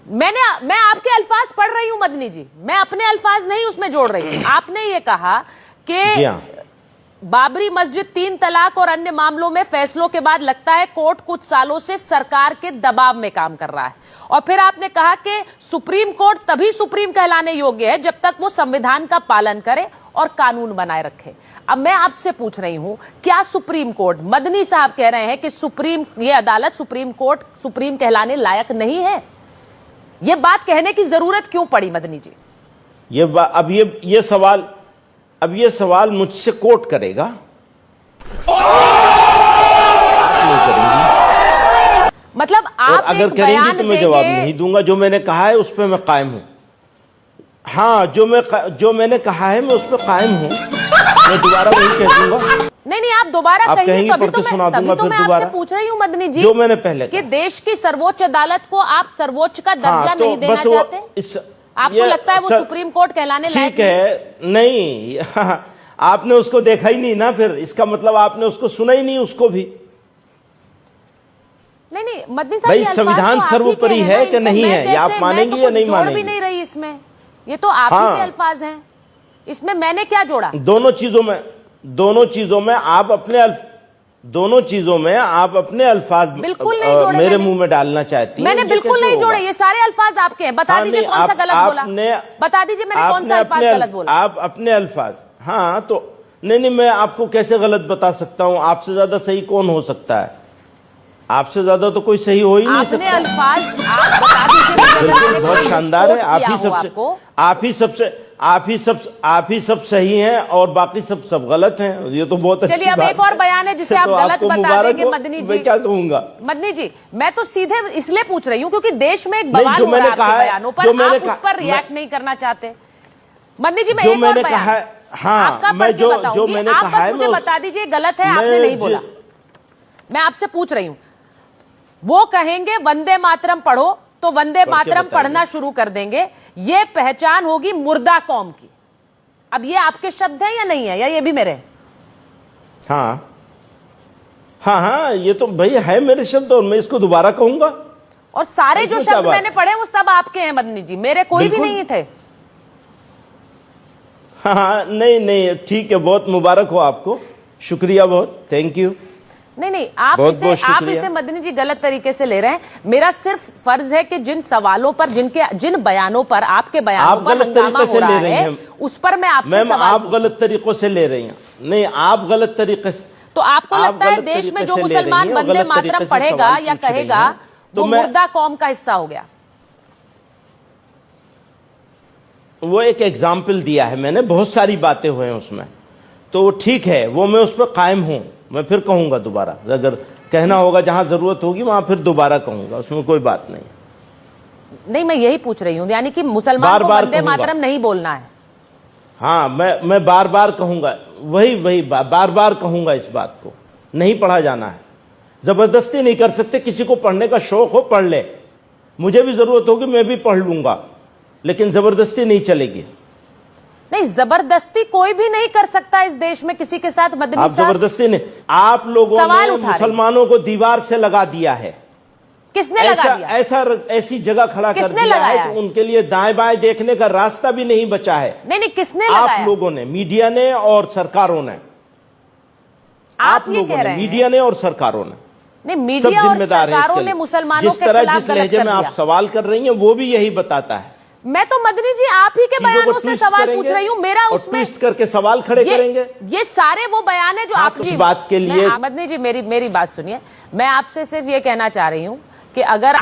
मैं आपके अल्फाज पढ़ रही हूं मदनी जी, मैं अपने अल्फाज नहीं उसमें जोड़ रही थी। आपने ये कहा कि बाबरी मस्जिद, 3 तलाक और अन्य मामलों में फैसलों के बाद लगता है कोर्ट कुछ सालों से सरकार के दबाव में काम कर रहा है। और फिर आपने कहा कि सुप्रीम कोर्ट तभी सुप्रीम कहलाने योग्य है जब तक वो संविधान का पालन करे और कानून बनाए रखे। अब मैं आपसे पूछ रही हूं, क्या सुप्रीम कोर्ट, मदनी साहब कह रहे हैं कि ये अदालत, सुप्रीम कोर्ट सुप्रीम कहलाने लायक नहीं है? ये बात कहने की जरूरत क्यों पड़ी मदनी जी? अब ये सवाल मुझसे कोर्ट करेगा, आप नहीं करेंगी। मतलब आप अगर करेंगी तो मैं जवाब नहीं दूंगा। जो मैंने कहा है उस पर मैं कायम हूं। हाँ, जो मैंने कहा है मैं उस पर कायम हूं। मैं दोबारा वही कह दूंगा। नहीं, आप दोबारा कहिए, तभी तो मैं आपसे पूछ रही हूं मदनी जी, जो मैंने पहले कि देश की सर्वोच्च अदालत को आप सर्वोच्च का दर्जा नहीं देना चाहते? आपको लगता है वो सुप्रीम कोर्ट कहलाने लायक ठीक है? नहीं, आपने उसको देखा ही नहीं ना, फिर इसका मतलब आपने उसको सुना ही नहीं, उसको भी। नहीं मदनी साहब, भाई संविधान सर्वोपरि है कि नहीं है, ये आप मानेंगे या नहीं मानेंगे? भी नहीं रही इसमें, ये तो आप ही के अल्फाज हैं, इसमें मैंने क्या जोड़ा? दोनों चीजों में आप अपने अल्फाज बिल्कुल नहीं जोड़े, मेरे मुंह में डालना चाहती हैं। मैंने बिल्कुल नहीं जोड़े, ये सारे अल्फाज आपके हैं। बता दीजिए कौन सा गलत बोला, बता दीजिए मैंने कौन सा अल्फाज गलत बोला। आप अपने अल्फाज, हाँ तो नहीं, मैं आपको कैसे गलत बता सकता हूं? आपसे ज्यादा सही कौन हो सकता है? आपसे ज्यादा तो कोई सही हो ही नहीं सकता। अल्फाज आप बता दीजिए। बिल्कुल, बहुत शानदार है। आप ही सब सही हैं और बाकी सब गलत हैं। ये तो बहुत अच्छी बात है। चलिए, अब एक और बयान है जिसे आप गलत बता देंगे मदनी जी। मैं क्या कहूंगा मदनी जी? मैं तो सीधे इसलिए पूछ रही हूँ क्योंकि देश में एक बवाल हो रहा है आपके बयानों पर, आप उस पर रिएक्ट नहीं करना चाहते। मदनी जी, मैं एक और बयान आपका पढ़ के बताऊंगी, आप बस मुझे बता दीजिए गलत है, आपने नहीं बोला। मैं आपसे पूछ रही हूं, वो कहेंगे वंदे मातरम पढ़ो तो वंदे मातरम पढ़ना शुरू कर देंगे, ये पहचान होगी मुर्दा कौम की। अब ये आपके शब्द हैं या नहीं है, या ये भी मेरे? हाँ, ये तो भाई है मेरे शब्द और मैं इसको दोबारा कहूंगा। और सारे जो शब्द मैंने पढ़े वो सब आपके हैं मदनी जी, मेरे कोई भी नहीं थे। हाँ, नहीं, ठीक है, बहुत मुबारक हो आपको, शुक्रिया, बहुत थैंक यू। नहीं, आप इसे मदनी जी गलत तरीके से ले रहे हैं। मेरा सिर्फ फर्ज है कि जिन सवालों पर, जिन बयानों पर, आपके बयानों पर हंगामा हो रहा है, उस पर मैं आपसे सवाल। आप गलत तरीकों से ले रही हैं। नहीं, आप गलत तरीके से। तो आपको लगता है देश में जो मुसलमान वंदे मातरम पढ़ेगा या कहेगा वो मुर्दा कौम का हिस्सा हो गया? वो एक एग्जाम्पल दिया है मैंने, बहुत सारी बातें हुए हैं उसमें, तो ठीक है, वो मैं उस पर कायम हूं। मैं फिर कहूंगा दोबारा, अगर कहना होगा जहां जरूरत होगी वहां फिर दोबारा कहूंगा, उसमें कोई बात नहीं। मैं यही पूछ रही हूं, यानी कि मुसलमान को वंदे मातरम नहीं बोलना है। हाँ, मैं बार बार कहूंगा, वही बार बार कहूंगा, इस बात को नहीं पढ़ा जाना है। जबरदस्ती नहीं कर सकते, किसी को पढ़ने का शौक हो पढ़ ले, मुझे भी जरूरत होगी मैं भी पढ़ लूंगा, लेकिन जबरदस्ती नहीं चलेगी। नहीं, जबरदस्ती कोई भी नहीं कर सकता इस देश में किसी के साथ। मदनी आप जबरदस्ती नहीं, आप लोगों ने मुसलमानों को दीवार से लगा दिया है। किसने लगा दिया? ऐसी जगह खड़ा कर दिया है कि उनके लिए दाएं बाएं देखने का रास्ता भी नहीं बचा है। नहीं, किसने लगाया? आप लोगों ने, मीडिया ने और सरकारों ने। आप लोगों ने, मीडिया ने और सरकारों ने। नहीं, मीडिया और सरकारों ने मुसलमानों के खिलाफ जिस लहजे में आप सवाल कर रही हैं वो भी यही बताता है। मैं तो मदनी जी आप ही के बयानों से सवाल पूछ रही हूं, मेरा उसमें ट्विस्ट करके सवाल खड़े करेंगे। ये सारे वो बयान है जो आप इस बात के लिए। मदनी जी मेरी बात सुनिए, मैं आपसे सिर्फ ये कहना चाह रही हूं कि अगर